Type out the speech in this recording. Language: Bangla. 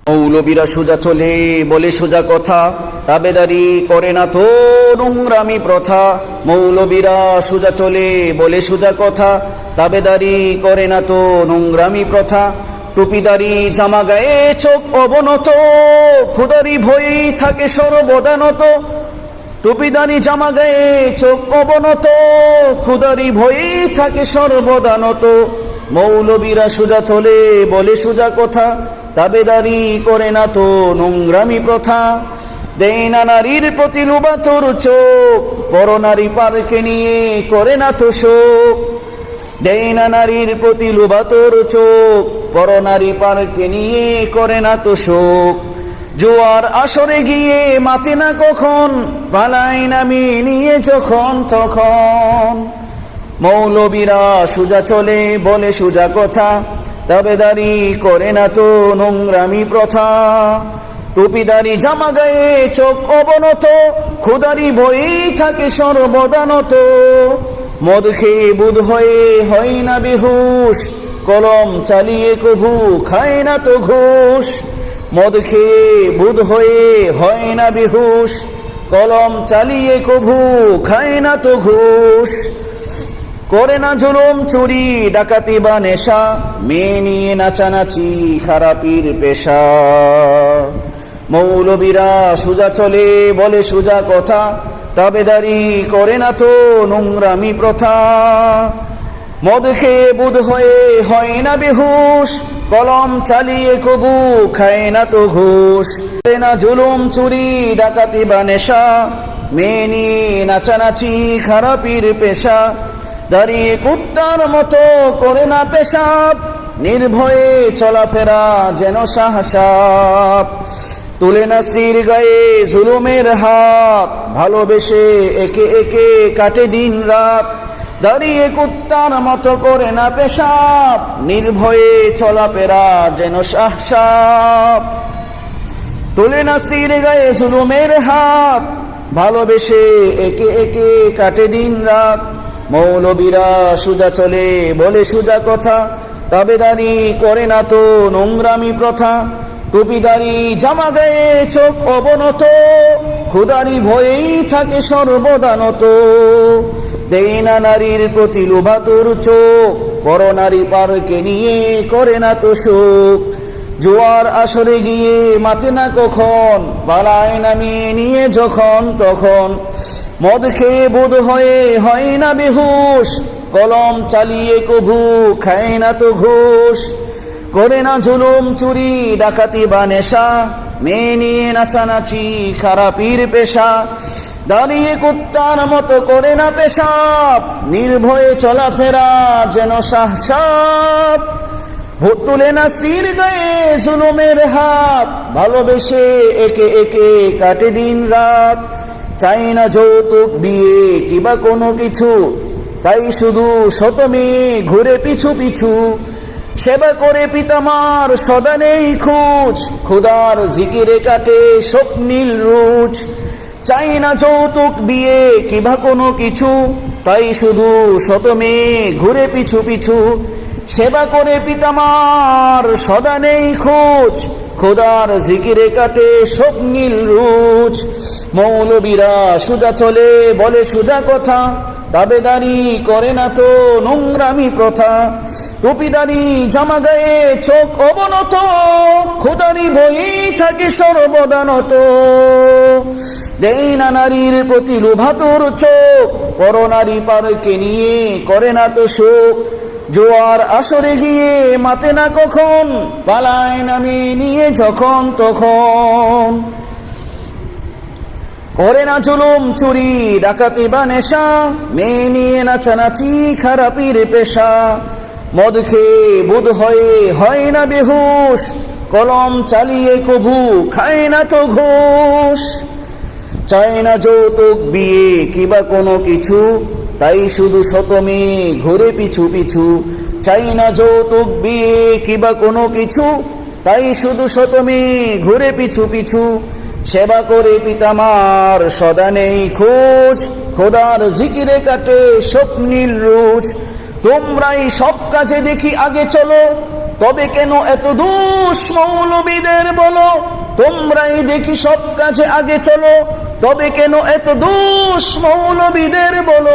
মৌলবীরা সোজা চলে বলে সোজা কথা, তাবেদারি করে না তো নোংরামি প্রথা। মৌলবীরা সোজা চলে বলে সোজা কথা, তাবেদারি করে না তো নোংরামি প্রথা। টুপিদারি জামা গায়ে চোখ অবনত, খুদারি ভয় থাকে সর্বদানত। টুপিদারি জামা গায়ে চোখ অবনত, খুদারি ভয় থাকে সর্বদানত। মৌলবীরা সোজা চলে বলে সোজা কথা, তাবেদারি করে না তো নোংরামি প্রথা। দেয় না নারীর প্রতি লুবাতর চোখ, পরনারী পারকে নিয়ে করে না তো শোক। দেয় না নারীর প্রতি লুবাতর চোখ, পরনারী পারকে নিয়ে করে না তো শোক। জোয়ার আসরে গিয়ে মাতে না কখন, পালাই নামি নিয়ে যখন তখন। মৌলবীরা সোজা চলে বলে সোজা কথা, তাবেদারি করে না তো নোংরামি প্রথা। টুপিদারি জামা গায়ে চোখ অবনত, খুদারি ভয় থাকে সর্বদানত। মদ খেয়ে বুধ হয়ে হয় না বেহুশ, কলম চালিয়ে কভু খায় না তো ঘুষ। মদ খেয়ে বুধ হয়ে হয় না বেহুশ, কলম চালিয়ে কভু খায় না তো ঘুষ। করে না জুলুম চুরি ডাকাতি বা নেশা, মেয়ে নিয়ে নাচানাচি খারাপির পেশা। মৌলবীরা সোজা চলে বলে সোজা কথা, তাবেদারি করে না তো নোংরামি প্রথা। মদ খেয়ে বুধ হয়ে হয় না বেহুশ, কলম চালিয়ে কবু খায় না তো ঘুষ। করে না জুলুম চুরি ডাকাতি বা নেশা, মেয়ে নিয়ে নাচানাচি খারাপির পেশা। দাঁড়িয়ে কুত্তার মতো করে না পেশাব, নির্ভয়ে চলাফেরা যেন সাহসাপ। তুলে না স্ত্রীর গায়ে জুলুমের হাত, ভালোবেসে একে একে কাটে দিন রাত। দাঁড়িয়ে কুত্তার মতো করে না পেশাব, নির্ভয়ে চলাফেরা যেন সাহসাপ। তুলে না স্ত্রীর গায়ে জুলুমের হাত, ভালোবেসে একে একে কাটে দিন রাত। মৌলবীরা সোজা চলে বলে সোজা কথা, তাবেদারি করে না তো নোংরামি প্রথা। টুপিদারি জামা গায়ে চোখ অবনত, খুদারি ভয়েই থাকে সর্বদানত। দেয় না নারীর প্রতি লোভাতুর চোখ, পরনারী পারকে নিয়ে করে না তো শোক। জোয়ার আসরে গিয়ে মাতে না কখন, পালায় নামিয়ে নিয়ে যখন তখন। মদ খেয়ে বোধ হয়ে হয় না বেহুশ, কলম চালিয়ে কভু খায় না তো ঘুষ। করে না জুলুম চুরি ডাকাতি বা নেশা, মেয়ে নিয়ে নাচানাচি খারাপির পেশা। দাঁড়িয়ে কুত্তার মতো করে না পেশাব, নির্ভয়ে চলাফেরা যেন সাহসাপ। তুলে না স্ত্রীর গায়ে জুলুমের হাত, ভালোবেসে একে একে কাটে দিন রাত। চাই না যৌতুক বিয়ে কিবা কোনো কিছু, তাই শুধু শত মেয়ে ঘুরে পিছু পিছু। সেবা করে পিতামার সদা নেই খোঁজ, খুদার জিকিরে কাটে স্বপ্নীল রোজ। চাই না যৌতুক বিয়ে কিবা কোনো কিছু, তাই শুধু শত মেয়ে ঘুরে পিছু পিছু। সেবা করে পিতামার সদা নেই খোঁজ, খোদার জিকিরে কাটে স্বপ্নীল রোজ। মৌলবীরা সোজা চলে বলে সোজা কথা, তাবেদারি করে না তো নোংরামি প্রথা। টুপিদারি জামা গায়ে চোখ অবনত, খোদারি বই থাকে সর্বদানত। দেয় না নারীর প্রতি লোভাতুর চোখ, পরনারী পারকে নিয়ে করে না তো শোক। জোয়ার আসরে গিয়ে মাতে না কখন, পালায় নামি নিয়ে যখন তখন। করে না জুলুম চুরি ডাকাতি বা নেশা, মেয়ে নিয়ে নাচানাচি খারাপির পেশা। মদ খেয়ে বুধ হয়ে হয় না বেহুশ, কলম চালিয়ে কভু খায় না তো ঘুষ। চায় না যৌতুক বিয়ে কিবা কোনো কিছু, তাই শুধু শত মেয়ে ঘুরে পিছু পিছু। চাই না যৌতুক বিয়ে কিবা কোনো কিছু, তাই শুধু শত মেয়ে ঘুরে পিছু পিছু। সেবা করে পিতামার সদা নেই খোঁজ, খোদার জিকিরে কাটে স্বপ্নীল রোজ। তোমরাই সব কাজে দেখি আগে চলো, তবে কেন এত দোষ মৌলবীদের বলো। তোমরাই দেখি সব কাজে আগে চলো, তবে কেন এত দোষ মৌলবীদের বলো।